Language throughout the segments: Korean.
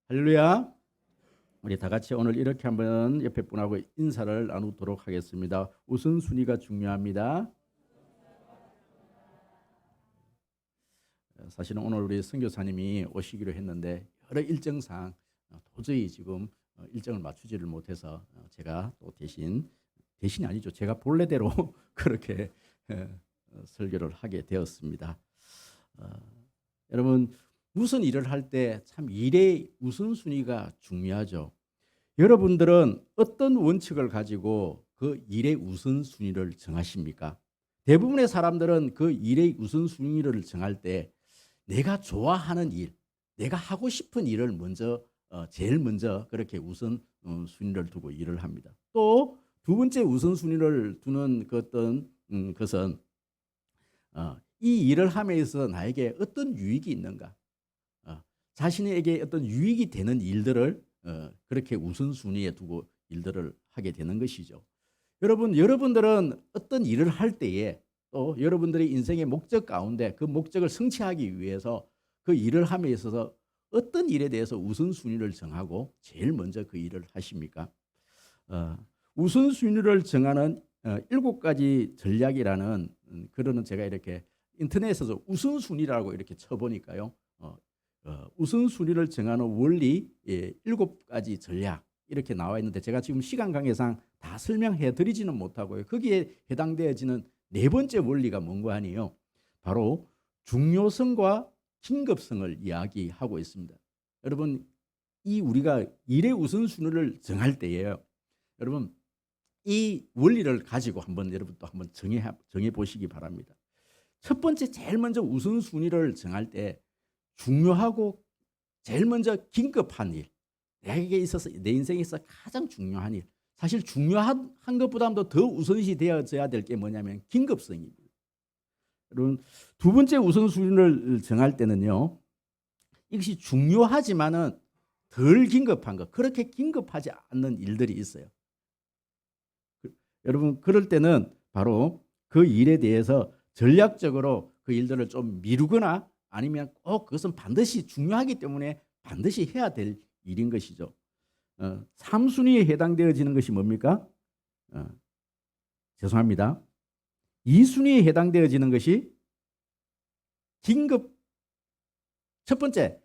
할렐루야. 우리 다 같이 오늘 이렇게 한번 옆에 분하고 인사를 나누도록 하겠습니다. 우선순위가 중요합니다. 사실은 오늘 우리 선교사님이 오시기로 했는데 여러 일정상 도저히 지금 일정을 맞추지를 못해서 제가 또 대신이 아니죠. 제가 본래대로 그렇게 설교를 하게 되었습니다. 여러분, 무슨 일을 할 때 참 일의 우선순위가 중요하죠. 여러분들은 어떤 원칙을 가지고 그 일의 우선순위를 정하십니까? 대부분의 사람들은 그 일의 우선순위를 정할 때 내가 좋아하는 일, 내가 하고 싶은 일을 제일 먼저 그렇게 우선순위를 두고 일을 합니다. 또 두 번째 우선순위를 두는 것은 이 일을 함에서 나에게 어떤 유익이 있는가? 자신에게 어떤 유익이 되는 일들을 그렇게 우선순위에 두고 일들을 하게 되는 것이죠. 여러분들은 어떤 일을 할 때에 또 여러분들의 인생의 목적 가운데 그 목적을 성취하기 위해서 그 일을 함에 있어서 어떤 일에 대해서 우선순위를 정하고 제일 먼저 그 일을 하십니까? 우선순위를 정하는 7가지 전략이라는 글은 제가 이렇게 인터넷에서 우선순위라고 이렇게 쳐보니까요. 우선순위를 정하는 원리 7가지 전략 이렇게 나와 있는데 제가 지금 시간 관계상 다 설명해 드리지는 못하고요. 거기에 해당되어지는 네 번째 원리가 뭔가 하니요. 바로 중요성과 긴급성을 이야기하고 있습니다. 여러분, 우리가 일의 우선순위를 정할 때에요. 여러분, 이 원리를 가지고 여러분 또 한번 정해 보시기 바랍니다. 첫 번째 제일 먼저 우선순위를 정할 때 중요하고 제일 먼저 긴급한 일, 내 인생에 있어서 가장 중요한 일, 사실 중요한 것보다도 더 우선시 되어져야 될 게 뭐냐면 긴급성입니다. 여러분, 두 번째 우선순위를 정할 때는요, 이것이 중요하지만은 덜 긴급한 것, 그렇게 긴급하지 않는 일들이 있어요. 여러분, 그럴 때는 바로 그 일에 대해서 전략적으로 그 일들을 좀 미루거나 아니면 꼭 그것은 반드시 중요하기 때문에 반드시 해야 될 일인 것이죠. 3순위에 해당되어지는 것이 뭡니까? 죄송합니다. 2순위에 해당되어지는 것이 긴급. 첫 번째,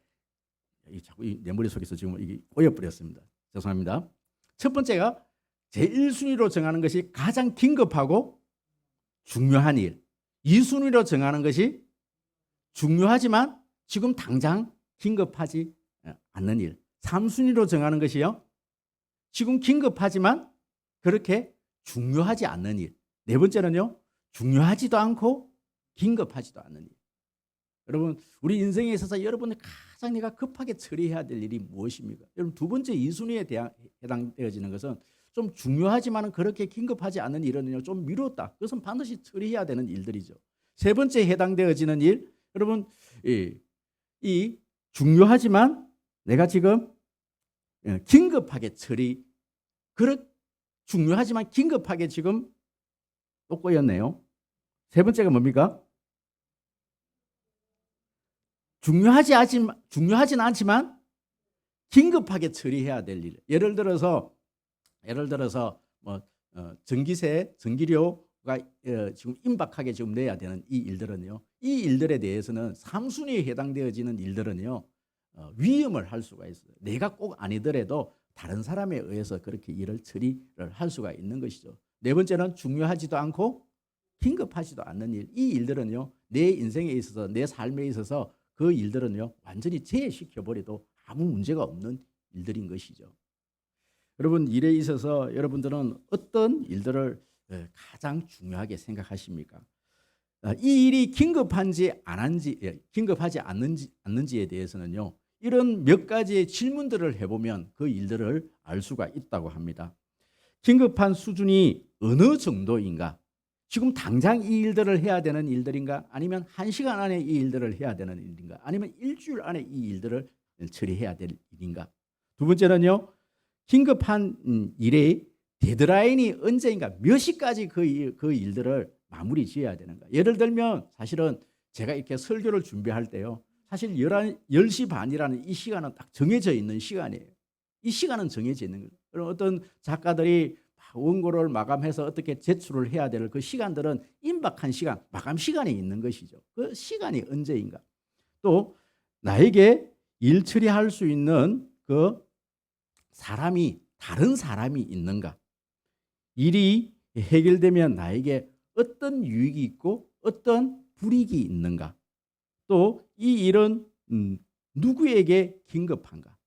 자꾸 내 머릿속에서 지금 이게 꼬여버렸습니다. 죄송합니다. 첫 번째가 제1순위로 정하는 것이 가장 긴급하고 중요한 일. 2순위로 정하는 것이 중요하지만 지금 당장 긴급하지 않는 일. 3순위로 정하는 것이요. 지금 긴급하지만 그렇게 중요하지 않는 일. 네 번째는요. 중요하지도 않고 긴급하지도 않는 일. 여러분, 우리 인생에 있어서 여러분이 가장 내가 급하게 처리해야 될 일이 무엇입니까? 여러분, 두 번째 2순위에 해당되어지는 것은 좀 중요하지만 그렇게 긴급하지 않는 일은요. 좀 미뤘다. 그것은 반드시 처리해야 되는 일들이죠. 세 번째 해당되어지는 일, 여러분, 이 중요하지만 내가 지금 긴급하게 중요하지만 긴급하게 지금 또 꼬였네요. 세 번째가 뭡니까? 중요하진 않지만 긴급하게 처리해야 될 일. 예를 들어서 전기료가 지금 임박하게 지금 내야 되는 이 일들은요. 이 일들에 대해서는 3순위에 해당되어지는 일들은요. 위임을 할 수가 있어요. 내가 꼭 아니더라도 다른 사람에 의해서 그렇게 일을 처리를 할 수가 있는 것이죠. 네 번째는 중요하지도 않고 긴급하지도 않는 일. 이 일들은요. 내 인생에 있어서 내 삶에 있어서 그 일들은요. 완전히 제외시켜버려도 아무 문제가 없는 일들인 것이죠. 여러분, 일에 있어서 여러분들은 어떤 일들을 가장 중요하게 생각하십니까? 이 일이 긴급하지 않는지에 대해서는요. 이런 몇 가지의 질문들을 해보면 그 일들을 알 수가 있다고 합니다. 긴급한 수준이 어느 정도인가? 지금 당장 이 일들을 해야 되는 일들인가? 아니면 1시간 안에 이 일들을 해야 되는 일인가? 아니면 일주일 안에 이 일들을 처리해야 될 일인가? 두 번째는요. 긴급한 일의 데드라인이 언제인가? 몇 시까지 그 일들을 마무리 지어야 되는가? 예를 들면 사실은 제가 이렇게 설교를 준비할 때요. 사실 10시 반이라는 이 시간은 딱 정해져 있는 시간이에요. 이 시간은 정해져 있는 거예요. 그럼 어떤 작가들이 원고를 마감해서 어떻게 제출을 해야 될 그 시간들은 임박한 시간, 마감 시간이 있는 것이죠. 그 시간이 언제인가? 또 나에게 일 처리할 수 있는 그 사람이, 다른 사람이 있는가? 일이 해결되면 나에게 어떤 유익이 있고 어떤 불이익이 있는가? 또 이 일은 누구에게 긴급한가?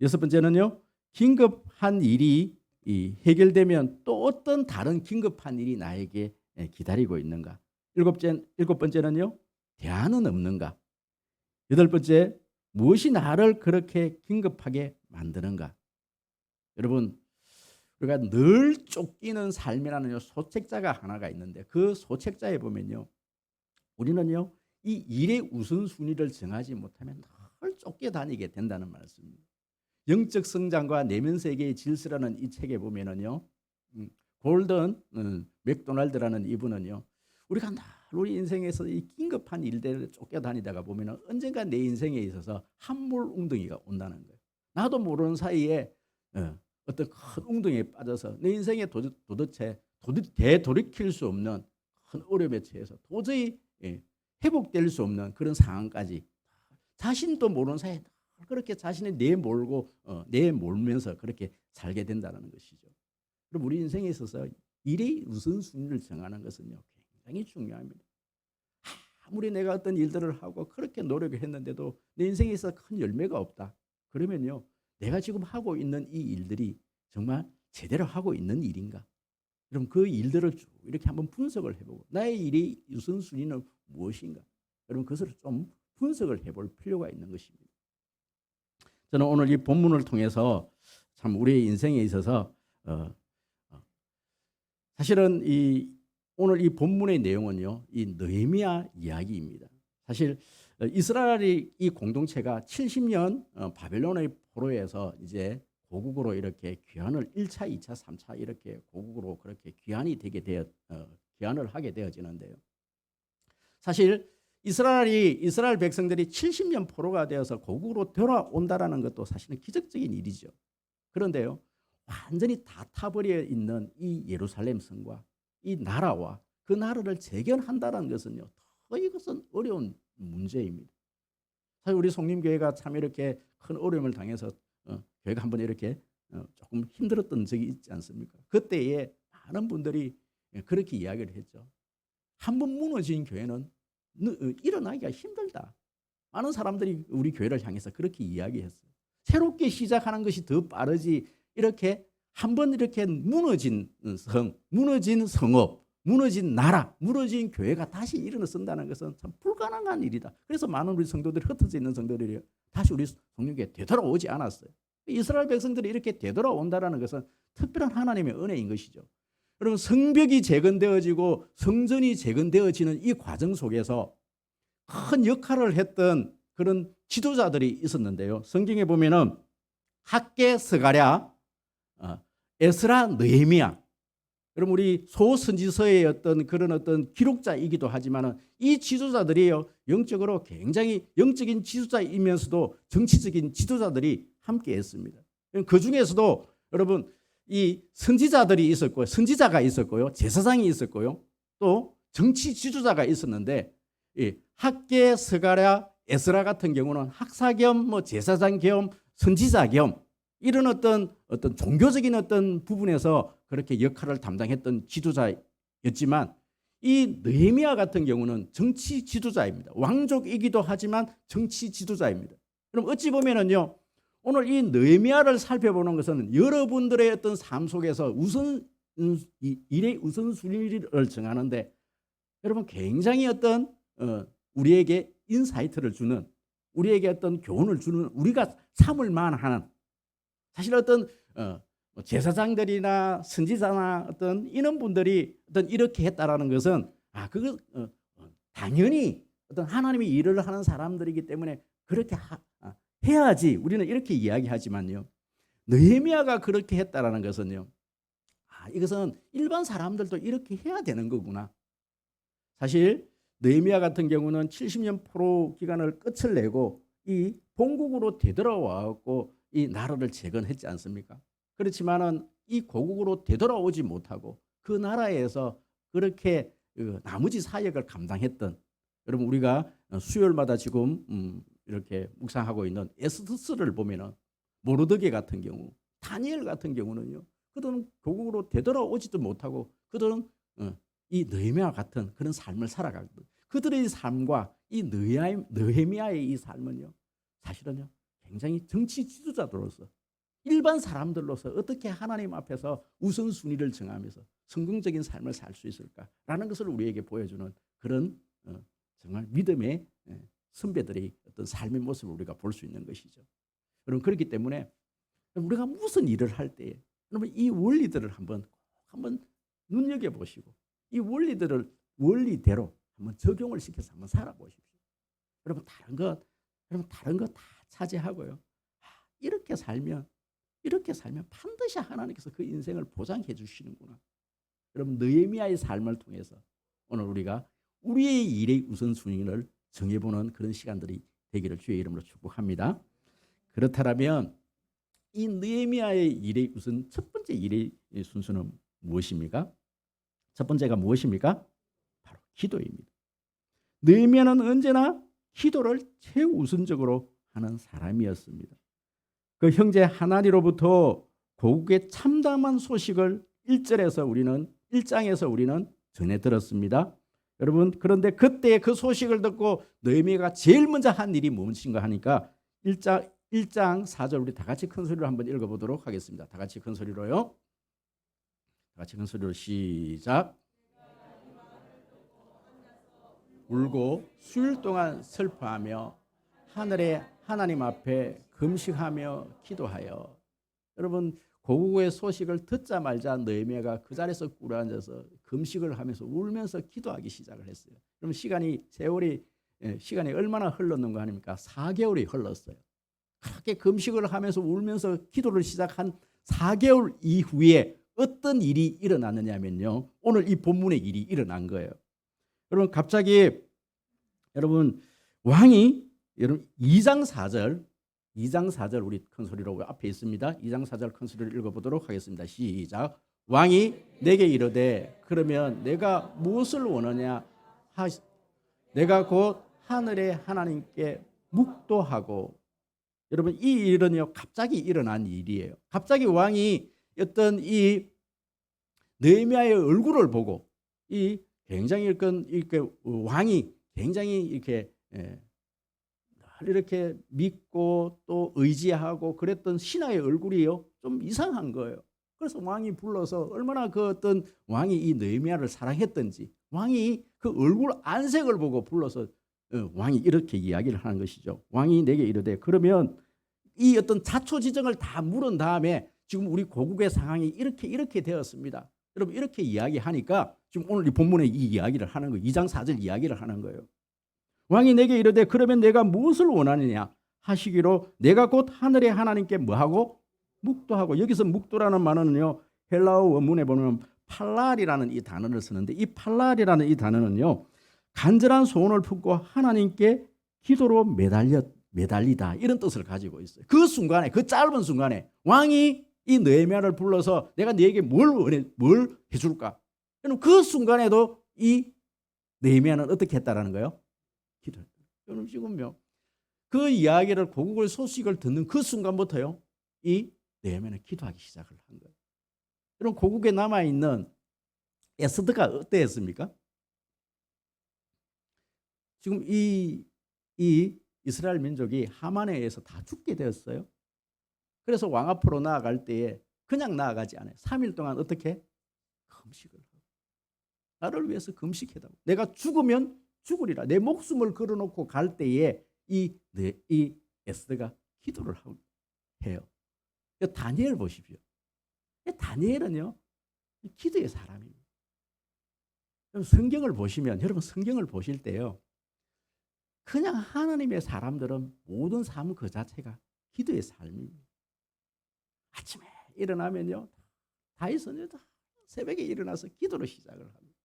여섯 번째는요, 긴급한 일이 해결되면 또 어떤 다른 긴급한 일이 나에게 기다리고 있는가? 일곱 번째는요, 대안은 없는가? 여덟 번째, 무엇이 나를 그렇게 긴급하게 만드는가? 여러분, 우리가 늘 쫓기는 삶이라는 소책자가 하나가 있는데, 그 소책자에 보면요, 우리는요, 이 일의 우선순위를 정하지 못하면 늘 쫓겨다니게 된다는 말씀입니다. 영적 성장과 내면 세계의 질서라는 이 책에 보면은요, 골든 맥도날드라는 이분은요, 우리가 늘 우리 인생에서 이 긴급한 일들을 쫓겨다니다가 보면은 언젠가 내 인생에 있어서 함몰 웅덩이가 온다는 거예요. 나도 모르는 사이에 어떤 큰 웅덩이에 빠져서 내 인생에 도대체 되돌이킬 수 없는 큰 어려움에 처해서 도저히 회복될 수 없는 그런 상황까지 자신도 모르는 사이에 그렇게 자신이 내몰면서 그렇게 살게 된다는 것이죠. 그럼 우리 인생에 있어서 일의 우선순위를 정하는 것은요, 굉장히 중요합니다. 아무리 내가 어떤 일들을 하고 그렇게 노력을 했는데도 내 인생에 있어 큰 열매가 없다. 그러면요, 내가 지금 하고 있는 이 일들이 정말 제대로 하고 있는 일인가? 그럼 그 일들을 쭉 이렇게 한번 분석을 해보고 나의 일의 우선순위는 무엇인가? 여러분, 그것을 좀 분석을 해볼 필요가 있는 것입니다. 저는 오늘 이 본문을 통해서 참 우리의 인생에 있어서 사실은 오늘 이 본문의 내용은요, 이 느헤미야 이야기입니다. 사실 이스라엘의 이 공동체가 70년 바벨론의 포로에서 이제 고국으로 이렇게 귀환을 1차, 2차, 3차 이렇게 고국으로 그렇게 귀환을 하게 되어지는데요. 사실 이스라엘 백성들이 70년 포로가 되어서 고국으로 돌아온다라는 것도 사실은 기적적인 일이죠. 그런데요, 완전히 다 타버려 있는 이 예루살렘 성과 이 나라와 그 나라를 재건한다는 것은요, 더 이것은 어려운 문제입니다. 사실 우리 송림교회가 참 이렇게 큰 어려움을 당해서 교회가 한번 이렇게 조금 힘들었던 적이 있지 않습니까? 그때에 많은 분들이 그렇게 이야기를 했죠. 한번 무너진 교회는 일어나기가 힘들다. 많은 사람들이 우리 교회를 향해서 그렇게 이야기했어요. 새롭게 시작하는 것이 더 빠르지, 이렇게 한번 이렇게 무너진 성업, 무너진 나라, 무너진 교회가 다시 일어선다는 것은 참 불가능한 일이다. 그래서 많은 우리 성도들이 흩어져 있는 성도들이 다시 우리 성령교회에 되돌아오지 않았어요. 이스라엘 백성들이 이렇게 되돌아온다는 것은 특별한 하나님의 은혜인 것이죠. 여러분, 성벽이 재건되어지고 성전이 재건되어지는 이 과정 속에서 큰 역할을 했던 그런 지도자들이 있었는데요. 성경에 보면은 학개, 스가랴, 에스라, 느헤미야. 여러분, 우리 소선지서의 그런 어떤 기록자이기도 하지만은 이 지도자들이요, 영적으로 굉장히 영적인 지도자이면서도 정치적인 지도자들이 함께했습니다. 그 중에서도 여러분, 이 선지자들이 있었고요, 선지자가 있었고요, 제사장이 있었고요, 또 정치 지도자가 있었는데, 학개, 스가랴, 에스라 같은 경우는 학사 겸 제사장 겸 선지자 겸 이런 어떤 종교적인 어떤 부분에서 그렇게 역할을 담당했던 지도자였지만, 이 느헤미야 같은 경우는 정치 지도자입니다. 왕족이기도 하지만 정치 지도자입니다. 그럼 어찌 보면은요, 오늘 이 느헤미야를 살펴보는 것은 여러분들의 어떤 삶 속에서 일의 우선순위를 정하는데, 여러분, 굉장히 어떤 우리에게 인사이트를 주는, 우리에게 어떤 교훈을 주는, 우리가 삼을 만한, 사실 어떤 제사장들이나 선지자나 어떤 이런 분들이 어떤 이렇게 했다라는 것은 그거 당연히 어떤 하나님의 일을 하는 사람들이기 때문에 그렇게 해야지, 우리는 이렇게 이야기하지만요, 느헤미야가 그렇게 했다라는 것은요, 이것은 일반 사람들도 이렇게 해야 되는 거구나. 사실 느헤미야 같은 경우는 70년 포로 기간을 끝을 내고 이 본국으로 되돌아와갖고 이 나라를 재건했지 않습니까? 그렇지만은 이 고국으로 되돌아오지 못하고 그 나라에서 그렇게 나머지 사역을 감당했던, 여러분 우리가 수요일마다 지금 이렇게 묵상하고 있는 에스더스를 보면은 모르드게 같은 경우, 다니엘 같은 경우는요, 그들은 고국으로 되돌아오지도 못하고 그들은 이 느헤미야 같은 그런 삶을 살아가거든. 그들의 삶과 이 느헤미야의 이 삶은요, 사실은요 굉장히 정치 지도자들로서, 일반 사람들로서 어떻게 하나님 앞에서 우선순위를 정하면서 성공적인 삶을 살 수 있을까라는 것을 우리에게 보여주는 그런 정말 믿음의 선배들의 어떤 삶의 모습을 우리가 볼 수 있는 것이죠. 여러분, 그렇기 때문에 우리가 무슨 일을 할 때에 여러분 이 원리들을 한번 눈여겨보시고 이 원리들을 원리대로 한번 적용을 시켜서 한번 살아보십시오. 여러분 다른 것 다 차지하고요. 이렇게 살면 반드시 하나님께서 그 인생을 보장해 주시는구나. 여러분 느헤미야의 삶을 통해서 오늘 우리가 우리의 일의 우선순위를 정해보는 그런 시간들이 되기를 주의 이름으로 축복합니다. 그렇다면 이 느헤미야의 일의 우선 첫 번째 일의 순서는 무엇입니까? 첫 번째가 무엇입니까? 바로 기도입니다. 느헤미야는 언제나 기도를 최우선적으로 하는 사람이었습니다. 그 형제 하나니로부터 고국의 참담한 소식을 1장에서 우리는 전해 들었습니다. 여러분, 그런데 그때 그 소식을 듣고 느헤미야가 제일 먼저 한 일이 무엇인가 하니까 1장 4절 우리 다 같이 큰 소리로 한번 읽어보도록 하겠습니다. 다 같이 큰 소리로요. 다 같이 큰 소리로 시작. 울고 수일 동안 슬퍼하며 하늘의 하나님 앞에 금식하며 기도하여. 여러분 고국의 소식을 듣자마자 느헤미야가 그 자리에서 꿇어앉아서 금식을 하면서 울면서 기도하기 시작을 했어요. 그럼 시간이 얼마나 흘렀는가 아닙니까? 4개월이 흘렀어요. 그렇게 금식을 하면서 울면서 기도를 시작한 4개월 이후에 어떤 일이 일어났느냐면요, 오늘 이 본문의 일이 일어난 거예요. 여러분 갑자기 왕이 2장 4절 우리 큰 소리로 앞에 있습니다. 2장 4절 큰 소리를 읽어보도록 하겠습니다. 시작. 왕이 내게 이르되 그러면 내가 무엇을 원하냐 내가 곧 하늘의 하나님께 묵도하고. 여러분 이 일은요 갑자기 일어난 일이에요. 갑자기 왕이 어떤 이 느헤미야의 얼굴을 보고 이 굉장히 이렇게 왕이 굉장히 이렇게 믿고 또 의지하고 그랬던 신하의 얼굴이요 좀 이상한 거예요. 그래서 왕이 불러서 얼마나 그 어떤 왕이 이 느헤미야를 사랑했던지 왕이 그 얼굴 안색을 보고 불러서 왕이 이렇게 이야기를 하는 것이죠. 왕이 내게 이르되 그러면 이 어떤 자초지정을 다 물은 다음에 지금 우리 고국의 상황이 이렇게 되었습니다. 여러분 이렇게 이야기하니까 지금 오늘 이 본문에 이 이야기를 하는 거예요. 2장 4절 이야기를 하는 거예요. 왕이 내게 이르되 그러면 내가 무엇을 원하느냐 하시기로 내가 곧 하늘의 하나님께 뭐하고 묵도하고. 여기서 묵도라는 말은요 헬라어 원문에 보면 팔랄이라는 이 단어를 쓰는데 이 팔랄이라는 이 단어는요 간절한 소원을 품고 하나님께 기도로 매달리다 이런 뜻을 가지고 있어요. 그 순간에 그 짧은 순간에 왕이 이 느헤미야를 불러서 내가 네게 뭘 해줄까? 그 순간에도 이 느헤미야는 어떻게 했다라는 거예요? 기도했다. 여러분 지금요 그 이야기를 고국의 소식을 듣는 그 순간부터요 이 느헤미야는 기도하기 시작을 한 거예요. 여러분 고국에 남아 있는 에스더가 어땠습니까? 지금 이 이스라엘 민족이 하만에 의해서 다 죽게 되었어요. 그래서 왕 앞으로 나아갈 때에 그냥 나아가지 않아요. 3일 동안 어떻게? 금식을 하고. 나를 위해서 금식해다고. 내가 죽으면 죽으리라. 내 목숨을 걸어놓고 갈 때에 이 에스더가 기도를 해요. 다니엘 보십시오. 다니엘은요 기도의 사람입니다. 성경을 보시면 여러분 성경을 보실 때요 그냥 하나님의 사람들은 모든 삶 그 자체가 기도의 삶입니다. 아침에 일어나면요 다윗은 새벽에 일어나서 기도를 시작을 합니다.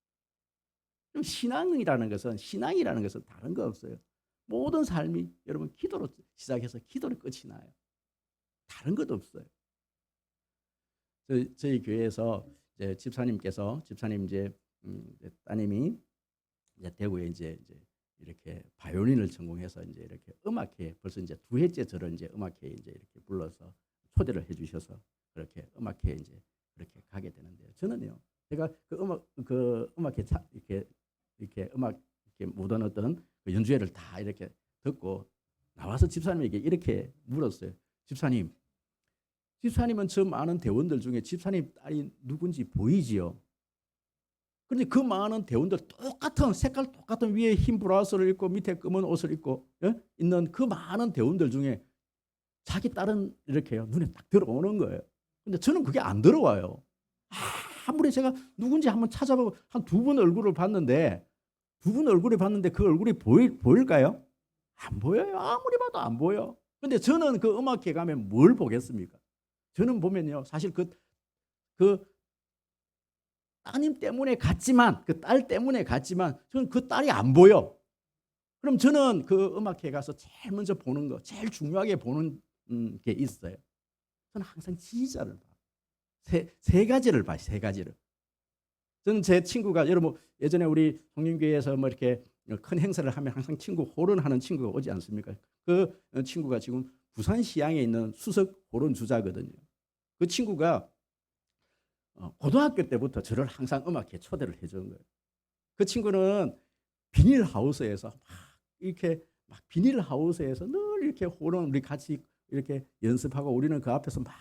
그럼 신앙이라는 것은 다른 거 없어요. 모든 삶이 여러분 기도로 시작해서 기도로 끝이 나요. 다른 것도 없어요. 저희 교회에서 이제 집사님 이제 따님이 이제 대구에 이제 이렇게 바이올린을 전공해서 이제 이렇게 음악회 벌써 이제 2회째 저를 이제 음악회에 이제 이렇게 불러서 초대를 해주셔서 그렇게 음악회에 이제 그렇게 가게 되는데요. 저는요, 제가 그 음악회 이렇게 음악 이렇게 모든 어떤 그 연주회를 다 이렇게 듣고 나와서 집사님에게 이렇게 물었어요. 집사님은 저 많은 대원들 중에 집사님 딸이 누군지 보이지요? 그런데 그 많은 대원들 색깔 똑같은 위에 흰 브라우스를 입고 밑에 검은 옷을 입고 있는 그 많은 대원들 중에 자기 딸은 이렇게요 눈에 딱 들어오는 거예요. 근데 저는 그게 안 들어와요. 아무리 제가 누군지 한번 찾아보고 한 2분 얼굴을 봤는데 그 얼굴이 보일까요? 안 보여요. 아무리 봐도 안 보여. 근데 저는 그 음악회 가면 뭘 보겠습니까? 저는 보면요, 사실 그 따님 때문에 갔지만, 그 딸 때문에 갔지만, 저는 그 딸이 안 보여. 그럼 저는 그 음악회 가서 제일 먼저 보는 거, 제일 중요하게 보는 게 있어요. 저는 항상 지휘자를 봐요. 세 가지를 봐요. 세 가지를. 저는 제 친구가 여러분 예전에 우리 성림교회에서 뭐 이렇게 큰 행사를 하면 항상 호론하는 친구가 오지 않습니까? 그 친구가 지금 부산시향에 있는 수석 호론 주자거든요. 그 친구가 고등학교 때부터 저를 항상 음악회 초대를 해준 거예요. 그 친구는 비닐하우스에서 늘 이렇게 호론 우리 같이 이렇게 연습하고 우리는 그 앞에서 막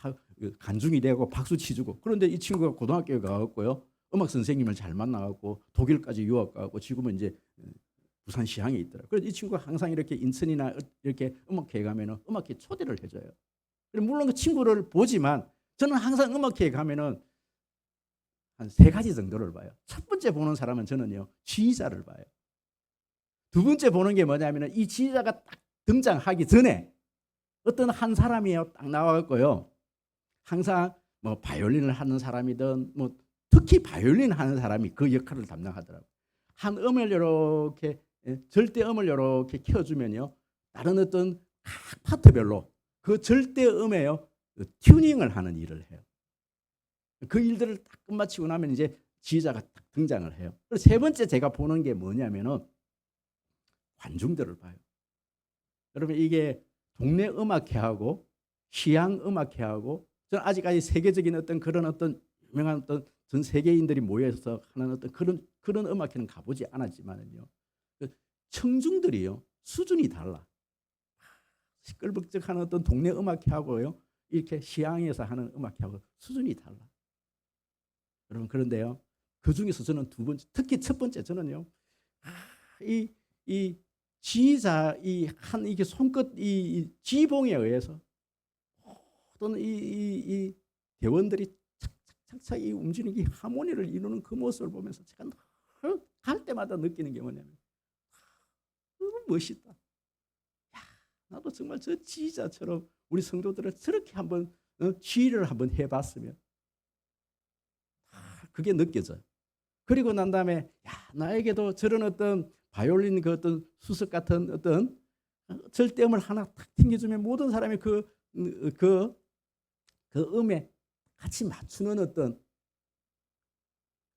간중이 되고 박수 치주고. 그런데 이 친구가 고등학교에 가갖고요, 음악 선생님을 잘 만나갖고 독일까지 유학 가고 지금은 이제 부산 시향에 있더라고요. 그래서 이 친구가 항상 이렇게 인천이나 이렇게 음악회에 가면은 음악회 초대를 해줘요. 물론 그 친구를 보지만 저는 항상 음악회에 가면은 한 3가지 정도를 봐요. 첫 번째 보는 사람은 저는요, 지휘자를 봐요. 두 번째 보는 게 뭐냐면은 이 지휘자가 딱 등장하기 전에 어떤 한 사람이요 딱 나와갖고요, 항상 뭐 바이올린을 하는 사람이든 뭐 특히 바이올린 하는 사람이 그 역할을 담당하더라고요. 한 음을 이렇게 절대음을 이렇게 켜주면요, 다른 어떤 각 파트별로 그 절대음에요 튜닝을 하는 일을 해요. 그 일들을 딱 끝마치고 나면 이제 지휘자가 딱 등장을 해요. 그리고 세 번째 제가 보는 게 뭐냐면은 관중들을 봐요. 여러분 이게 동네 음악회하고 시향 음악회하고 저는 아직까지 세계적인 어떤 그런 어떤 유명한 어떤 전 세계인들이 모여서 하는 어떤 그런 음악회는 가보지 않았지만은요, 청중들이요 수준이 달라. 시끌벅적하는 어떤 동네 음악회하고요 이렇게 시향에서 하는 음악회하고 수준이 달라. 여러분 그런데요, 그 중에서 저는 특히 첫 번째 저는요, 이 지휘자 이게 손끝 이 지봉에 의해서 모든 이 대원들이 착착착착 이 움직이는 이 하모니를 이루는 그 모습을 보면서 제가 갈 때마다 느끼는 게 뭐냐면 너무 멋있다. 야, 나도 정말 저 지휘자처럼 우리 성도들을 저렇게 한번 지휘를 한번 해봤으면, 그게 느껴져요. 그리고 난 다음에 나에게도 저런 어떤 바이올린 그 어떤 수석 같은 어떤 절대음을 하나 탁 튕겨주면 모든 사람이 그 음에 같이 맞추는 어떤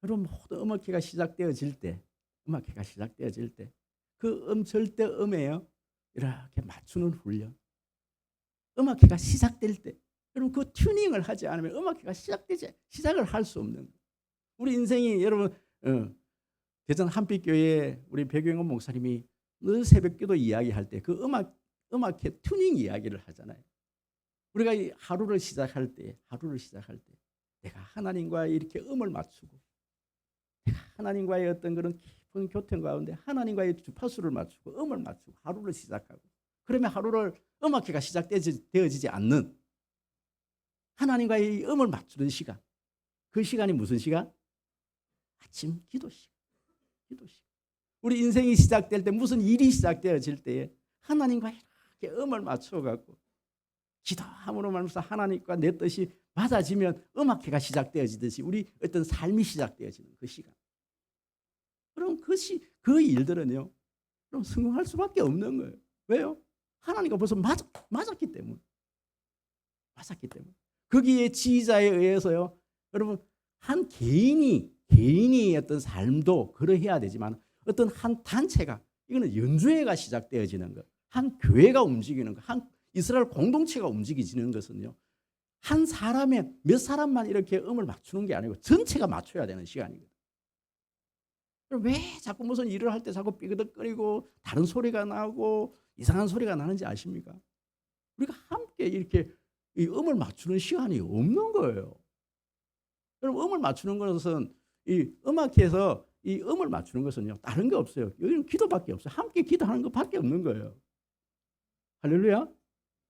그런 모든 음악회가 시작되어질 때 그 절대음에요 이렇게 맞추는 훈련, 음악회가 시작될 때 여러분 그 튜닝을 하지 않으면 음악회가 시작을 할 수 없는, 우리 인생이 여러분 대전 한빛교회 우리 백영원 목사님이 늘 새벽기도 이야기할 때 그 음악회 튜닝 이야기를 하잖아요. 우리가 이 하루를 시작할 때 내가 하나님과의 이렇게 음을 맞추고 내가 하나님과의 어떤 그런 깊은 교통 가운데 하나님과의 주파수를 맞추고 음을 맞추고 하루를 시작하고, 그러면 하루를 음악회가 시작되어지지 않는 하나님과의 음을 맞추는 시간, 그 시간이 무슨 시간? 아침 기도 시간. 우리 인생이 시작될 때 무슨 일이 시작되어질 때에 하나님과 이렇게 음을 맞춰갖고 기도함으로 말미암아서 하나님과 내 뜻이 맞아지면 음악회가 시작되어지듯이 우리 어떤 삶이 시작되어지는 그 시간. 그럼 그 일들은요, 그럼 성공할 수밖에 없는 거예요. 왜요? 하나님과 벌써 맞았기 때문에. 맞았기 때문에. 거기에 지휘자에 의해서요, 여러분, 한 개인이 어떤 삶도 그러해야 되지만 어떤 한 단체가, 이거는 연주회가 시작되어지는 것, 한 교회가 움직이는 것, 한 이스라엘 공동체가 움직이지는 것은요, 한 사람의 몇 사람만 이렇게 음을 맞추는 게 아니고 전체가 맞춰야 되는 시간이거든요. 왜 자꾸 무슨 일을 할 때 자꾸 삐그덕거리고 다른 소리가 나고 이상한 소리가 나는지 아십니까? 우리가 함께 이렇게 이 음을 맞추는 시간이 없는 거예요. 여러분, 음을 맞추는 것은 이 음악회에서 이 음을 맞추는 것은요, 다른 게 없어요. 여기는 기도밖에 없어요. 함께 기도하는 것밖에 없는 거예요. 할렐루야.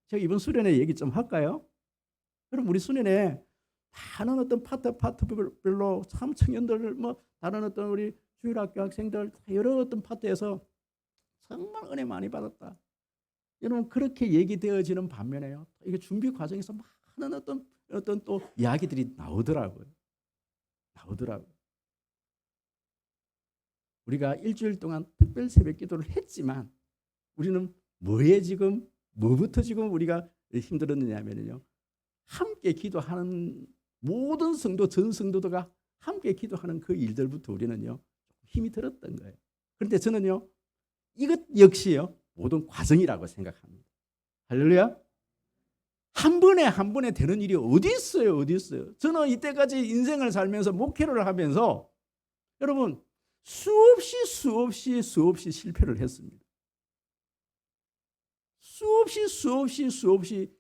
제가 이번 수련회 얘기 좀 할까요? 여러분, 우리 수련회 다른 어떤 파트별로 참 청년들, 뭐 다른 어떤 우리 주일학교 학생들 여러 어떤 파트에서 정말 은혜 많이 받았다. 여러분, 그렇게 얘기되어지는 반면에요, 이게 준비 과정에서 많은 어떤 또 이야기들이 나오더라고요. 우리가 일주일 동안 특별 새벽 기도를 했지만 우리는 뭐부터 지금 우리가 힘들었느냐면요, 함께 기도하는 모든 성도, 전 성도들과 함께 기도하는 그 일들부터 우리는요, 힘이 들었던 거예요. 그런데 저는요, 이것 역시요, 모든 과정이라고 생각합니다. 할렐루야. 한 번에 되는 일이 어디 있어요? 저는 이때까지 인생을 살면서 목회를 하면서 여러분 수없이 실패를 했습니다. 수없이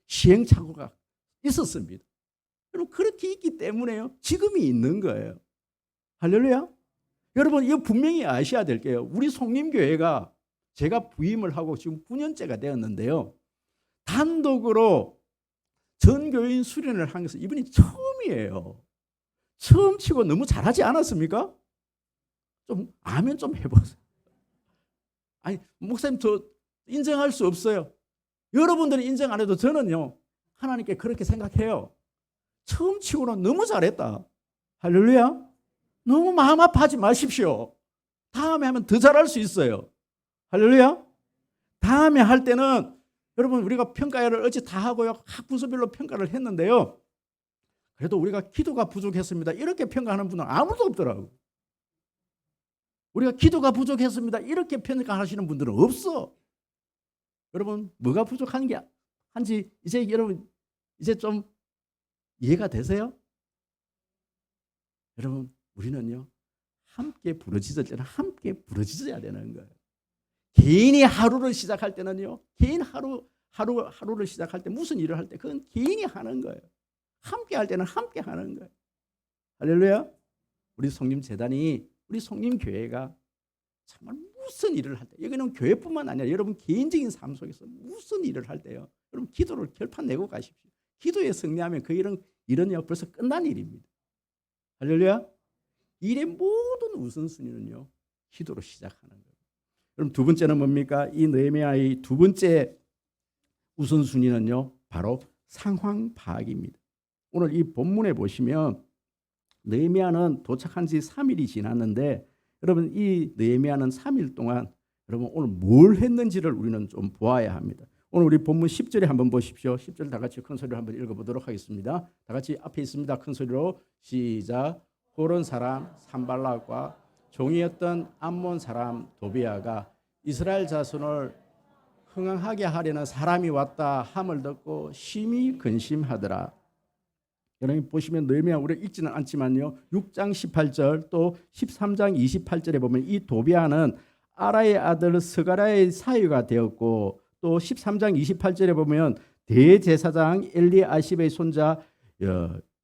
시행착오가 있었습니다. 여러분, 그렇게 있기 때문에요, 지금이 있는 거예요. 할렐루야. 여러분, 이거 분명히 아셔야 될 게요, 우리 송림교회가 제가 부임을 하고 지금 9년째가 되었는데요, 단독으로 전교인 수련을 한 것은 이번이 처음이에요. 처음 치고 너무 잘하지 않았습니까? 좀 아멘 좀 해보세요. 아니, 목사님, 저 인정할 수 없어요. 여러분들이 인정 안 해도 저는요, 하나님께 그렇게 생각해요. 처음 치고는 너무 잘했다. 할렐루야. 너무 마음 아파하지 마십시오. 다음에 하면 더 잘할 수 있어요. 할렐루야. 다음에 할 때는 여러분, 우리가 평가를 어제 다 하고요, 각 부서별로 평가를 했는데요, 그래도 우리가 기도가 부족했습니다, 이렇게 평가하는 분은 아무도 없더라고요. 우리가 기도가 부족했습니다, 이렇게 평가하시는 분들은 없어. 여러분, 뭐가 부족한 게 한지 이제 여러분 이제 좀 이해가 되세요? 여러분, 우리는요, 함께 부르짖을 때는 함께 부르짖어야 되는 거예요. 개인이 하루를 시작할 때는요, 개인 하루를 시작할 때 무슨 일을 할 때 그건 개인이 하는 거예요. 함께 할 때는 함께 하는 거예요. 할렐루야. 우리 송림재단이, 우리 송림교회가 정말 무슨 일을 할 때, 여기는 교회뿐만 아니라 여러분 개인적인 삶 속에서 무슨 일을 할 때요, 여러분 기도를 결판 내고 가십시오. 기도에 승리하면 그 일은요 벌써 끝난 일입니다. 할렐루야. 일의 모든 우선순위는요, 기도로 시작하는 거예요. 그럼 두 번째는 뭡니까? 이 느헤미야의 두 번째 우선순위는요, 바로 상황 파악입니다. 오늘 이 본문에 보시면 느헤미야는 도착한 지 3일이 지났는데, 여러분, 이 느헤미야는 3일 동안 여러분 오늘 뭘 했는지를 우리는 좀 보아야 합니다. 오늘 우리 본문 10절에 한번 보십시오. 10절 다 같이 큰 소리로 한번 읽어보도록 하겠습니다. 다 같이 앞에 있습니다. 큰 소리로 시작. 호론 사람 산발락과 종이었던 암몬 사람 도비아가 이스라엘 자손을 흥황하게 하려는 사람이 왔다 함을 듣고 심히 근심하더라. 여러분 보시면 느헤미야 우리가 읽지는 않지만요, 6장 18절 또 13장 28절에 보면 이 도비아는 아라의 아들 스가랴의 사위가 되었고, 또 13장 28절에 보면 대제사장 엘리아십의 손자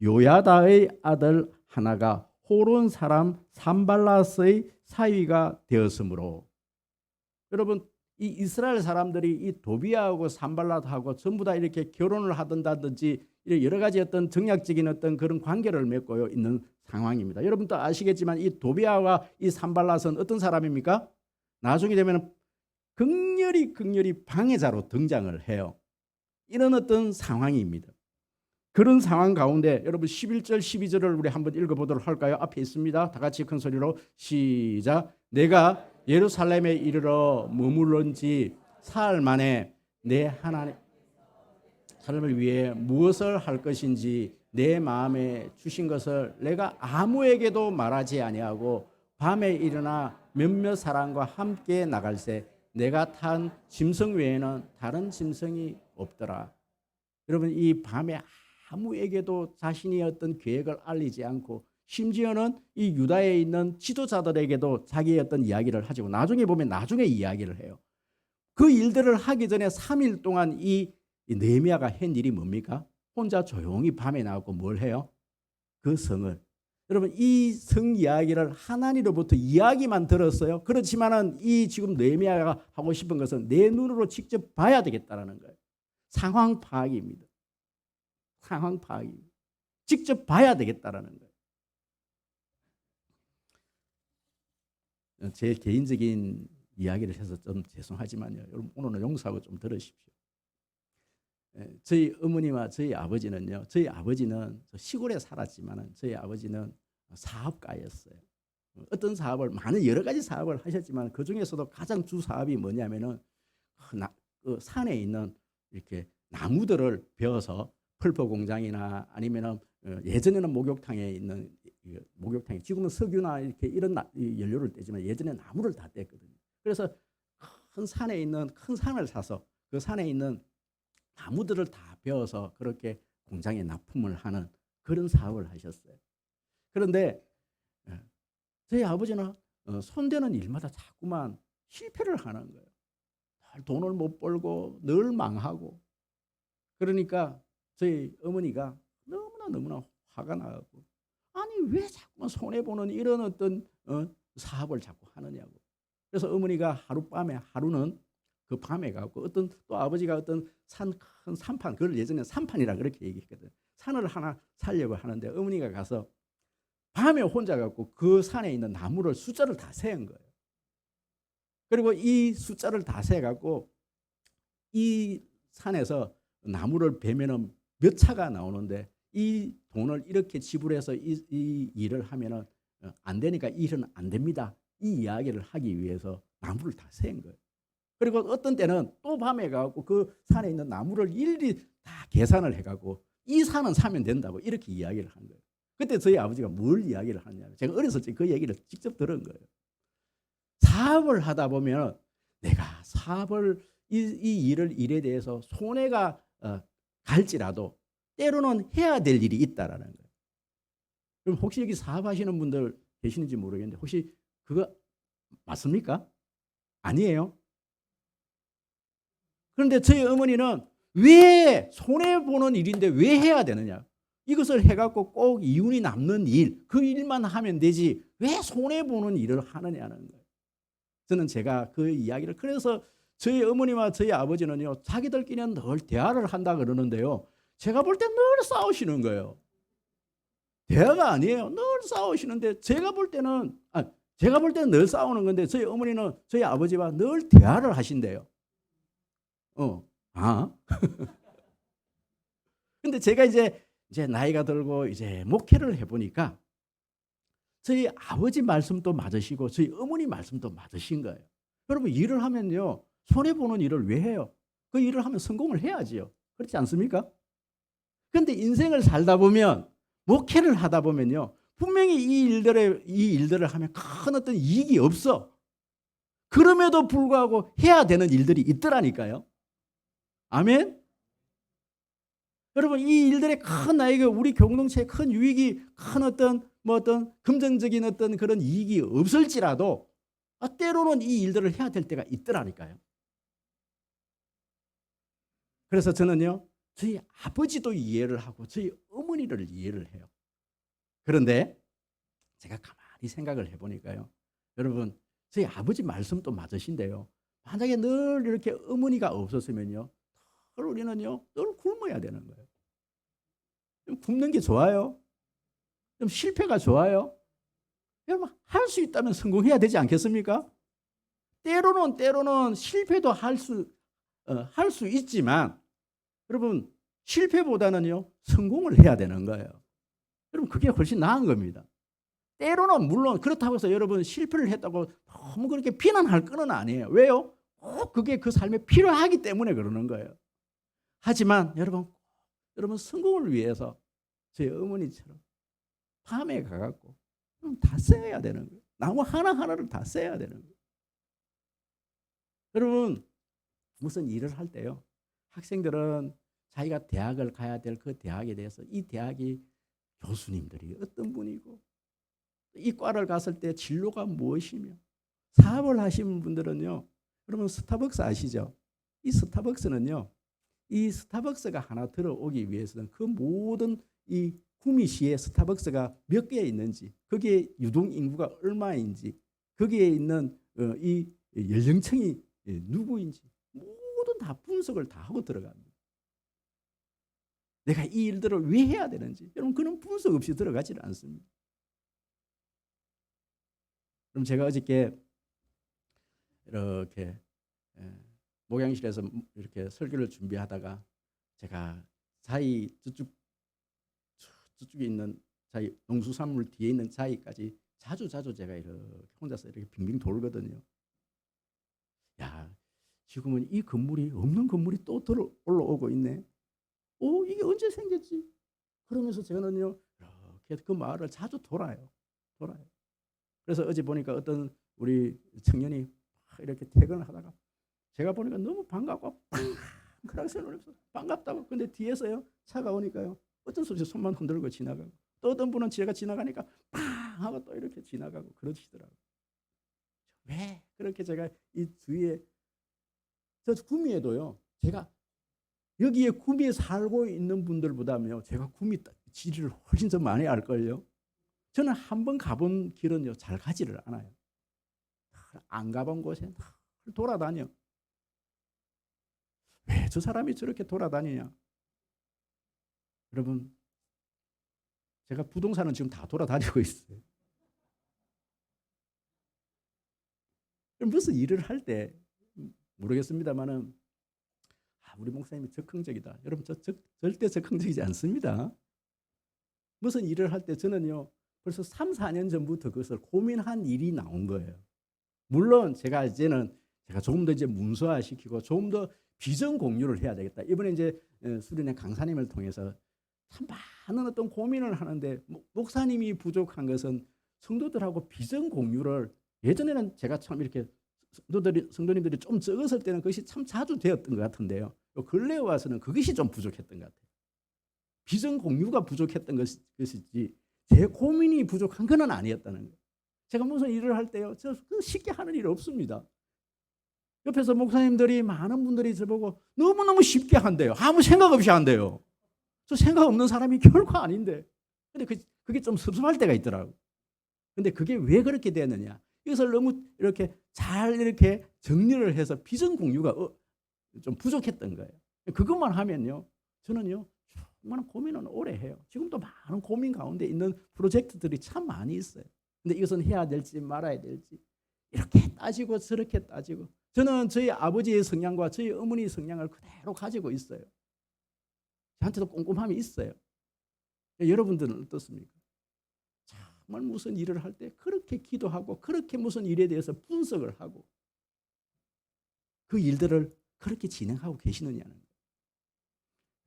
요야다의 아들 하나가 호론 사람 산발랏의 사위가 되었으므로, 여러분 이 이스라엘 사람들이 이 도비아하고 산발랏하고 전부 다 이렇게 결혼을 하든다든지 여러 가지 어떤 정략적인 어떤 그런 관계를 맺고 있는 상황입니다. 여러분도 아시겠지만 이 도비아와 이 산발랏은 어떤 사람입니까? 나중에 되면 극렬히 방해자로 등장을 해요. 이런 어떤 상황입니다. 그런 상황 가운데 여러분 11절 12절을 우리 한번 읽어보도록 할까요? 앞에 있습니다. 다 같이 큰 소리로 시작. 내가 예루살렘에 이르러 머물른 지 사흘 만에 내 하나님 사람을 위해 무엇을 할 것인지 내 마음에 주신 것을 내가 아무에게도 말하지 아니하고 밤에 일어나 몇몇 사람과 함께 나갈새 내가 탄 짐승 외에는 다른 짐승이 없더라. 여러분, 이 밤에 아무에게도 자신이 어떤 계획을 알리지 않고 심지어는 이 유다에 있는 지도자들에게도 자기의 어떤 이야기를 하지고 나중에 보면 나중에 이야기를 해요. 그 일들을 하기 전에 3일 동안 이 느헤미야가 한 일이 뭡니까? 혼자 조용히 밤에 나가고 뭘 해요? 그 성을. 여러분, 이 성 이야기를 하나님으로부터 이야기만 들었어요. 그렇지만은 이 지금 느헤미야가 하고 싶은 것은 내 눈으로 직접 봐야 되겠다라는 거예요. 상황 파악입니다. 상황 파악입니다. 직접 봐야 되겠다라는 거예요. 제 개인적인 이야기를 해서 좀 죄송하지만요. 여러분, 오늘은 용서하고 좀 들으십시오. 저희 어머니와 저희 아버지는요. 저희 아버지는 시골에 살았지만 저희 아버지는 사업가였어요. 어떤 사업을 많은 여러 가지 사업을 하셨지만 그 중에서도 가장 주 사업이 뭐냐면은 그 산에 있는 이렇게 나무들을 베어서 펄퍼 공장이나 아니면은 예전에는 목욕탕에 있는 목욕탕이 지금은 석유나 이렇게 이런 연료를 떼지만 예전에 나무를 다 뗐거든요. 그래서 큰 산에 있는 큰 산을 사서 그 산에 있는 나무들을 다 베어서 그렇게 공장에 납품을 하는 그런 사업을 하셨어요. 그런데 저희 아버지는 손대는 일마다 자꾸만 실패를 하는 거예요. 돈을 못 벌고 늘 망하고. 그러니까 저희 어머니가 너무나 화가 나고 아니 왜 자꾸만 손해보는 이런 어떤 사업을 자꾸 하느냐고. 그래서 어머니가 하루는 그 밤에 가고 어떤 또 아버지가 어떤 큰 산판, 그걸 예전에 산판이라 그렇게 얘기했거든. 산을 하나 살려고 하는데 어머니가 가서 밤에 혼자 갖고 그 산에 있는 나무를 숫자를 다 세은 거예요. 그리고 이 숫자를 다 세 갖고 이 산에서 나무를 베면은 몇 차가 나오는데 이 돈을 이렇게 지불해서 이 일을 하면은 안 되니까 일은 안 됩니다. 이 이야기를 하기 위해서 나무를 다 세운 거예요. 그리고 어떤 때는 또 밤에 가고 그 산에 있는 나무를 일일이 다 계산을 해가고 이 산은 사면 된다고 이렇게 이야기를 한 거예요. 그때 저희 아버지가 뭘 이야기를 하냐면 제가 어렸을 때 그 얘기를 직접 들은 거예요. 사업을 하다 보면 내가 사업을 이 일에 대해서 손해가 갈지라도 때로는 해야 될 일이 있다라는 거예요. 그럼 혹시 여기 사업하시는 분들 계시는지 모르겠는데 혹시 그거 맞습니까? 아니에요. 그런데 저희 어머니는 왜 손해보는 일인데 왜 해야 되느냐. 이것을 해갖고 꼭 이윤이 남는 일, 그 일만 하면 되지 왜 손해보는 일을 하느냐는 거예요. 저는 제가 그 이야기를 그래서 저희 어머니와 저희 아버지는요. 자기들끼리는 늘 대화를 한다 그러는데요. 제가 볼 때 늘 싸우시는 거예요. 대화가 아니에요. 늘 싸우시는데 제가 볼 때는 늘 싸우는 건데 저희 어머니는 저희 아버지와 늘 대화를 하신대요. 근데 제가 이제 나이가 들고 이제 목회를 해보니까 저희 아버지 말씀도 맞으시고 저희 어머니 말씀도 맞으신 거예요. 여러분 일을 하면요. 손해보는 일을 왜 해요? 그 일을 하면 성공을 해야지요. 그렇지 않습니까? 그런데 인생을 살다 보면 목회를 하다 보면요. 분명히 이 일들을 하면 큰 어떤 이익이 없어. 그럼에도 불구하고 해야 되는 일들이 있더라니까요. 아멘? 여러분 이 일들의 큰 나에게 우리 공동체에 큰 유익이 큰 어떤 금전적인 어떤 그런 이익이 없을지라도 때로는 이 일들을 해야 될 때가 있더라니까요. 그래서 저는요. 저희 아버지도 이해를 하고 저희 어머니를 이해를 해요. 그런데 제가 가만히 생각을 해보니까요. 여러분 저희 아버지 말씀도 맞으신데요. 만약에 늘 이렇게 어머니가 없었으면요. 우리는요. 늘 굶어야 되는 거예요. 좀 굶는 게 좋아요? 좀 실패가 좋아요? 여러분 할 수 있다면 성공해야 되지 않겠습니까? 때로는 실패도 할 수 있지만 여러분 실패보다는요 성공을 해야 되는 거예요. 여러분 그게 훨씬 나은 겁니다. 때로는 물론 그렇다고 해서 여러분 실패를 했다고 너무 그렇게 비난할 건 아니에요. 왜요? 꼭 그게 그 삶에 필요하기 때문에 그러는 거예요. 하지만 여러분 성공을 위해서 제 어머니처럼 밤에 가갖고 다 써야 되는 거예요. 나무 하나하나를 다 써야 되는 거예요. 여러분 무슨 일을 할 때요. 학생들은 자기가 대학을 가야 될 그 대학에 대해서 이 대학이 교수님들이 어떤 분이고 이 과를 갔을 때 진로가 무엇이며 사업을 하시는 분들은요. 여러분 스타벅스 아시죠? 이 스타벅스는요. 이 스타벅스가 하나 들어오기 위해서는 그 모든 이 구미시에 스타벅스가 몇 개 있는지 거기에 유동 인구가 얼마인지 거기에 있는 이 연령층이 누구인지 모든 다 분석을 다 하고 들어갑니다. 내가 이 일들을 왜 해야 되는지 여러분 그런 분석 없이 들어가지는 않습니다. 그럼 제가 어저께 이렇게 목양실에서 이렇게 설교를 준비하다가 제가 자이 저쪽에 있는 자이 농수산물 뒤에 있는 자이까지 자주 제가 이렇게 혼자서 이렇게 빙빙 돌거든요. 야, 지금은 이 건물이 없는 건물이 또 들어 올라오고 있네. 이게 언제 생겼지? 그러면서 저는요 이렇게 그 마을을 자주 돌아요. 그래서 어제 보니까 어떤 우리 청년이 이렇게 퇴근을 하다가 제가 보니까 너무 반갑고 크락스를 반갑다고. 근데 뒤에서요 차가 오니까요 어쩔 수 없이 손만 흔들고 지나가고 또 어떤 분은 제가 지나가니까 팡 하고 또 이렇게 지나가고 그러시더라고요. 왜 그렇게 제가 이 주위에 저 구미에도요 제가 여기에 구미에 살고 있는 분들보다요 제가 구미 지리를 훨씬 더 많이 알걸요. 저는 한 번 가본 길은요 잘 가지를 않아요. 안 가본 곳에 돌아다녀. 왜 저 사람이 저렇게 돌아다니냐? 여러분 제가 부동산은 지금 다 돌아다니고 있어요. 무슨 일을 할 때 모르겠습니다만은 우리 목사님이 적극적이다. 여러분 저 절대 적극적이지 않습니다. 무슨 일을 할 때 저는요 벌써 3, 4년 전부터 그것을 고민한 일이 나온 거예요. 물론 제가 이제는 조금 더 이제 문서화시키고 조금 더 비전 공유를 해야 되겠다. 이번에 이제 수련회 강사님을 통해서 참 많은 어떤 고민을 하는데 목사님이 부족한 것은 성도들하고 비전 공유를 예전에는 제가 참 이렇게 성도님들이 좀 적었을 때는 그것이 참 자주 되었던 것 같은데요. 근래에 와서는 그것이 좀 부족했던 것 같아요. 비전 공유가 부족했던 것이지 제 고민이 부족한 건 아니었다는 거예요. 제가 무슨 일을 할 때요, 저 쉽게 하는 일 없습니다. 옆에서 목사님들이 많은 분들이 저보고 너무너무 쉽게 한대요. 아무 생각 없이 한대요. 저 생각 없는 사람이 결코 아닌데. 근데 그게 좀 섭섭할 때가 있더라고요. 근데 그게 왜 그렇게 되느냐? 이것을 너무 이렇게 잘 이렇게 정리를 해서 비전 공유가 좀 부족했던 거예요. 그것만 하면요, 저는요, 정말 고민은 오래 해요. 지금도 많은 고민 가운데 있는 프로젝트들이 참 많이 있어요. 근데 이것은 해야 될지 말아야 될지 이렇게 따지고 저렇게 따지고 저는 저희 아버지의 성향과 저희 어머니의 성향을 그대로 가지고 있어요. 저한테도 꼼꼼함이 있어요. 여러분들은 어떻습니까? 정말 무슨 일을 할 때 그렇게 기도하고 그렇게 무슨 일에 대해서 분석을 하고 그 일들을 그렇게 진행하고 계시느냐는 거예요.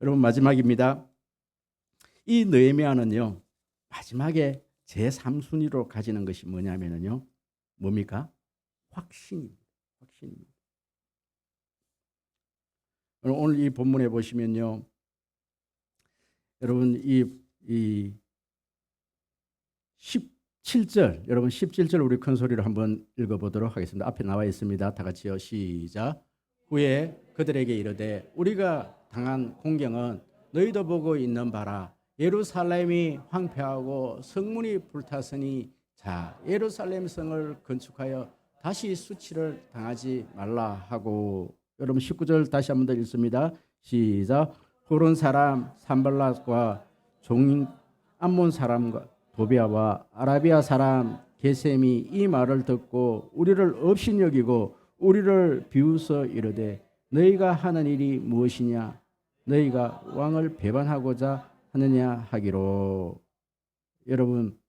여러분 마지막입니다. 이 느헤미야는요 마지막에 제3순위로 가지는 것이 뭐냐면요 뭡니까? 확신입니다. 오늘 이 본문에 보시면요 여러분 이 17절 여러분 17절 우리 큰 소리로 한번 읽어보도록 하겠습니다. 앞에 나와 있습니다. 다 같이요. 시작. 후에 그들에게 이르되 우리가 당한 공경은 너희도 보고 있는 바라. 예루살렘이 황폐하고 성문이 불탔으니 자 예루살렘 성을 건축하여 다시 수치를 당하지 말라 하고. 여러분 19절 다시 한번 더 읽습니다. 시작. 호론 사람 산발락과 종인 암몬 사람과 도비아와 아라비아 사람 게셈이 이 말을 듣고 우리를 업신여기고 우리를 비웃어 이르되 너희가 하는 일이 무엇이냐? 너희가 왕을 배반하고자 하느냐 하기로. 여러분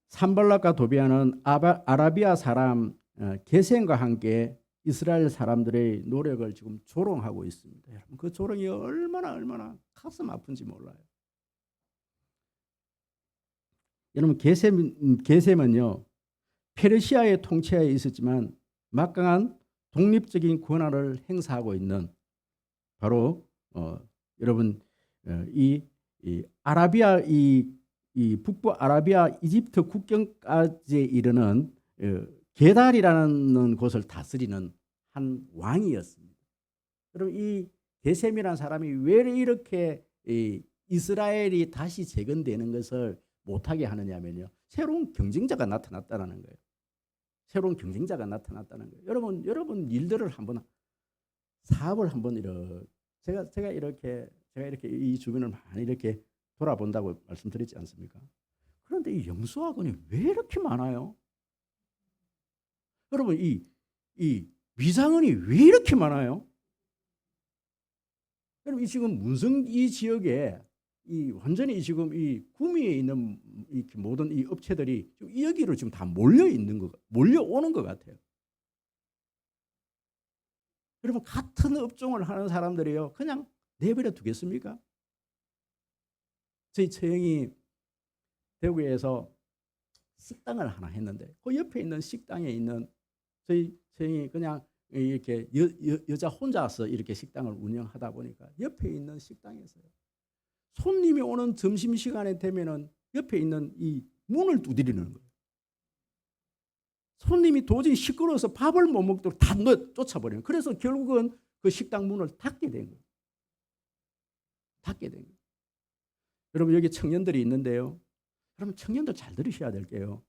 산발락과 도비아는 아라비아 사람 게셈과 함께 이스라엘 사람들의 노력을 지금 조롱하고 있습니다. 여러분, 그 조롱이 얼마나 가슴 아픈지 몰라요. 여러분, 게셈은요 페르시아의 통치하에 있었지만 막강한 독립적인 권한을 행사하고 있는 바로 여러분 이 아라비아 이 북부 아라비아 이집트 국경까지 이르는 게달이라는 곳을 다스리는 한 왕이었습니다. 여러분, 이 게셈이라는 사람이 왜 이렇게 이스라엘이 다시 재건되는 것을 못하게 하느냐면요, 새로운 경쟁자가 나타났다는 거예요. 새로운 경쟁자가 나타났다는 거예요. 여러분 일들을 한번 사업을 한번 이렇게 제가 이렇게 이 주변을 많이 이렇게 돌아본다고 말씀드렸지 않습니까? 그런데 이 영수학원이 왜 이렇게 많아요? 여러분, 이 미장원이 왜 이렇게 많아요? 여러분, 이 지금 문성 이 지역에 완전히 지금 이 구미에 있는 모든 이 업체들이 여기로 지금 다 몰려오는 것 같아요. 여러분, 같은 업종을 하는 사람들이요 그냥 내버려 두겠습니까? 저희 처형이 대구에서 식당을 하나 했는데 그 옆에 있는 식당에 있는 저희 처형이 그냥 이렇게 여자 혼자서 이렇게 식당을 운영하다 보니까 옆에 있는 식당에서요 손님이 오는 점심시간에 되면은 옆에 있는 이 문을 두드리는 거예요. 손님이 도저히 시끄러워서 밥을 못 먹도록 다 쫓아버려요. 그래서 결국은 그 식당 문을 닫게 된 거예요. 여러분, 여기 청년들이 있는데요. 여러분, 청년들 잘 들으셔야 될 게요.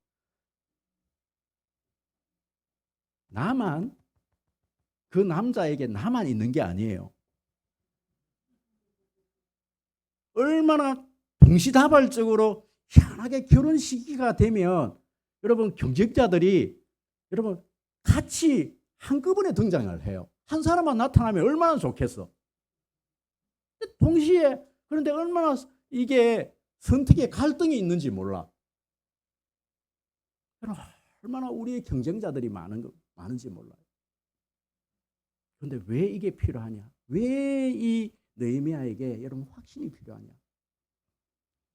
나만, 그 남자에게 나만 있는 게 아니에요. 얼마나 동시다발적으로 희한하게 결혼 시기가 되면 여러분 경쟁자들이 여러분 같이 한꺼번에 등장을 해요. 한 사람만 나타나면 얼마나 좋겠어. 동시에 그런데 얼마나 이게 선택의 갈등이 있는지 몰라. 얼마나 우리의 경쟁자들이 많은지 몰라요. 그런데 왜 이게 필요하냐? 왜 이 느헤미야에게 여러분 확신이 필요하냐?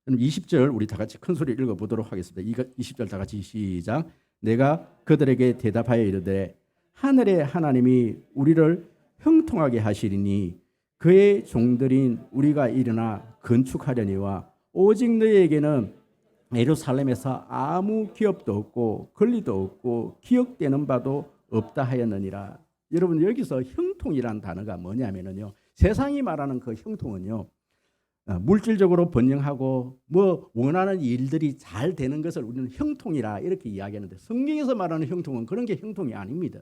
20절 우리 다 같이 큰 소리 읽어보도록 하겠습니다. 20절 다 같이 시작. 내가 그들에게 대답하여 이르되 하늘의 하나님이 우리를 형통하게 하시리니 그의 종들인 우리가 일어나 건축하려니와 오직 너희에게는 예루살렘에서 아무 기업도 없고 권리도 없고 기억되는 바도 없다 하였느니라. 여러분, 여기서 형통이란 단어가 뭐냐면요, 세상이 말하는 그 형통은요 물질적으로 번영하고 뭐 원하는 일들이 잘 되는 것을 우리는 형통이라 이렇게 이야기하는데, 성경에서 말하는 형통은 그런 게 형통이 아닙니다.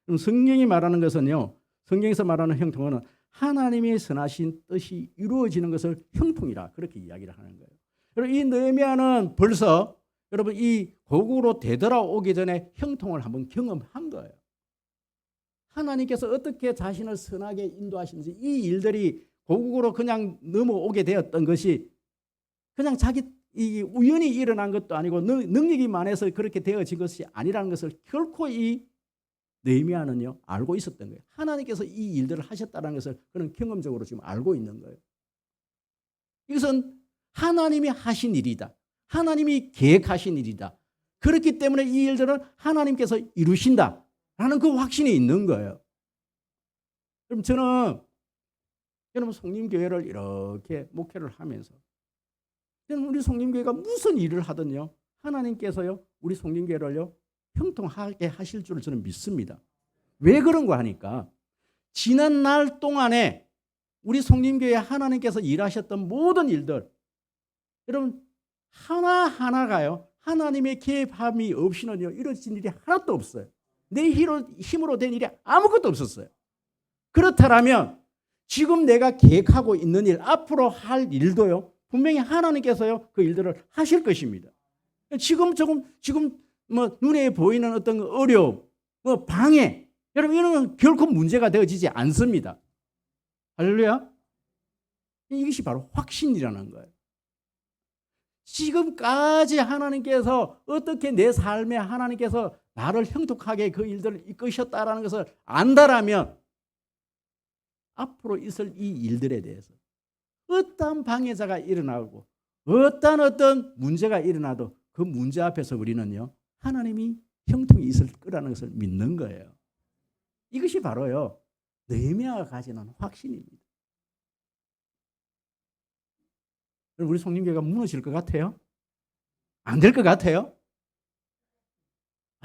그럼 성경이 말하는 것은요, 성경에서 말하는 형통은 하나님의 선하신 뜻이 이루어지는 것을 형통이라 그렇게 이야기를 하는 거예요. 여러분, 이 느헤미야는 벌써 여러분 이 고국으로 되돌아오기 전에 형통을 한번 경험한 거예요. 하나님께서 어떻게 자신을 선하게 인도하시는지, 이 일들이 고국으로 그냥 넘어오게 되었던 것이 그냥 자기 우연히 일어난 것도 아니고 능력이 많아서 그렇게 되어진 것이 아니라는 것을 결코 이 느헤미야는요 알고 있었던 거예요. 하나님께서 이 일들을 하셨다는 것을 그는 경험적으로 지금 알고 있는 거예요. 이것은 하나님이 하신 일이다. 하나님이 계획하신 일이다. 그렇기 때문에 이 일들은 하나님께서 이루신다라는 그 확신이 있는 거예요. 그럼 저는 여러분 성림교회를 이렇게 목회를 하면서 우리 성림교회가 무슨 일을 하든요 하나님께서요 우리 성림교회를요 형통하게 하실 줄을 저는 믿습니다. 왜 그런가 하니까 지난 날 동안에 우리 성림교회 하나님께서 일하셨던 모든 일들 여러분 하나하나가요 하나님의 개입함이 없이는요 이루어진 일이 하나도 없어요. 내 힘으로 된 일이 아무것도 없었어요. 그렇다면 지금 내가 계획하고 있는 일, 앞으로 할 일도요 분명히 하나님께서요 그 일들을 하실 것입니다. 지금 뭐 눈에 보이는 어떤 어려움, 뭐 방해, 여러분 이런 결코 문제가 되어지지 않습니다. 할렐루야. 이것이 바로 확신이라는 거예요. 지금까지 하나님께서 어떻게 내 삶에 하나님께서 나를 형통하게 그 일들을 이끄셨다라는 것을 안다라면 앞으로 있을 이 일들에 대해서 어떠한 방해자가 일어나고 어떤 문제가 일어나도 그 문제 앞에서 우리는요, 하나님이 형통이 있을 거라는 것을 믿는 거예요. 이것이 바로요, 느헤미야가 가지는 확신입니다. 우리 송림교회가 무너질 것 같아요? 안 될 것 같아요?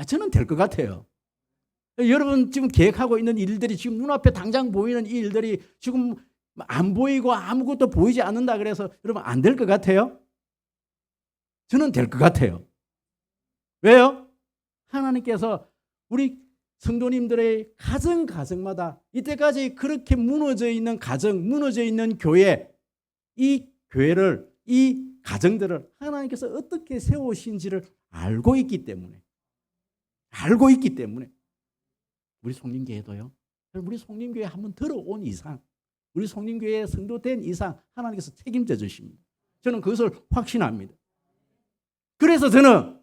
저는 될 것 같아요. 여러분 지금 계획하고 있는 일들이 지금 눈앞에 당장 보이는 이 일들이 지금 안 보이고 아무것도 보이지 않는다 그래서 여러분 안 될 것 같아요? 저는 될 것 같아요. 왜요? 하나님께서 우리 성도님들의 가정마다 이때까지 그렇게 무너져 있는 가정, 무너져 있는 교회, 이 교회를, 이 가정들을 하나님께서 어떻게 세우신지를 알고 있기 때문에 우리 송림교회도요, 우리 송림교회 한번 들어온 이상, 우리 송림교회에 성도된 이상 하나님께서 책임져 주십니다. 저는 그것을 확신합니다. 그래서 저는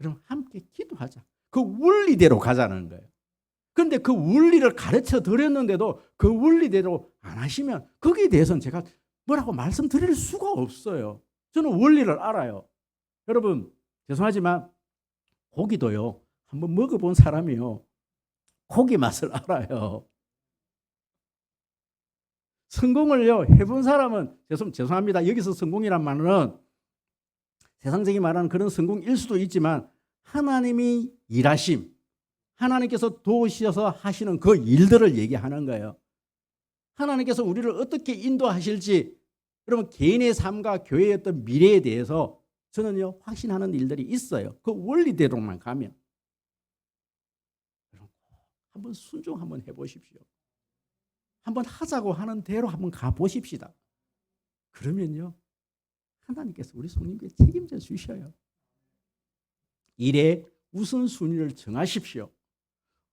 여러분 함께 기도하자. 그 원리대로 가자는 거예요. 그런데 그 원리를 가르쳐 드렸는데도 그 원리대로 안 하시면 거기에 대해서는 제가 뭐라고 말씀드릴 수가 없어요. 저는 원리를 알아요. 여러분 죄송하지만 고기도요, 한번 먹어본 사람이요, 고기 맛을 알아요. 성공을요 해본 사람은 죄송합니다. 여기서 성공이란 말은 세상적인 말하는 그런 성공일 수도 있지만 하나님이 일하심, 하나님께서 도우셔서 하시는 그 일들을 얘기하는 거예요. 하나님께서 우리를 어떻게 인도하실지, 여러분 개인의 삶과 교회의 어떤 미래에 대해서 저는요 확신하는 일들이 있어요. 그 원리대로만 가면. 여러분 한번 순종 한번 해보십시오. 한번 하자고 하는 대로 한번 가보십시다. 그러면요 하나님께서 우리 성님께 책임져 주셔요. 일의 우선순위를 정하십시오.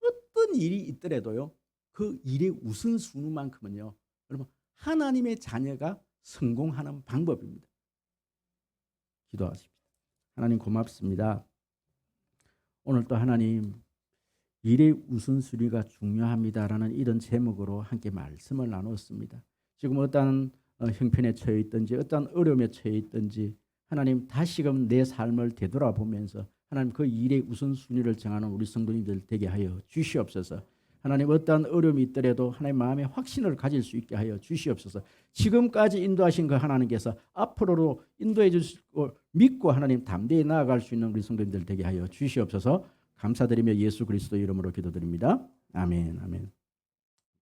어떤 일이 있더라도요, 그 일의 우선순위만큼은요, 여러분 하나님의 자녀가 성공하는 방법입니다. 기도하십시오. 하나님 고맙습니다. 오늘 또 하나님, 일의 우선순위가 중요합니다라는 이런 제목으로 함께 말씀을 나눴습니다. 지금 어떤 형편에 처해 있든지 어떤 어려움에 처해 있든지 하나님 다시금 내 삶을 되돌아보면서 하나님 그 일의 우선순위를 정하는 우리 성도님들 되게 하여 주시옵소서. 하나님 어떠한 어려움이 있더라도 하나님 마음에 확신을 가질 수 있게 하여 주시옵소서. 지금까지 인도하신 그 하나님께서 앞으로도 인도해 주시고 믿고 하나님 담대히 나아갈 수 있는 우리 성도님들 되게 하여 주시옵소서. 감사드리며 예수 그리스도 이름으로 기도드립니다. 아멘. 아멘.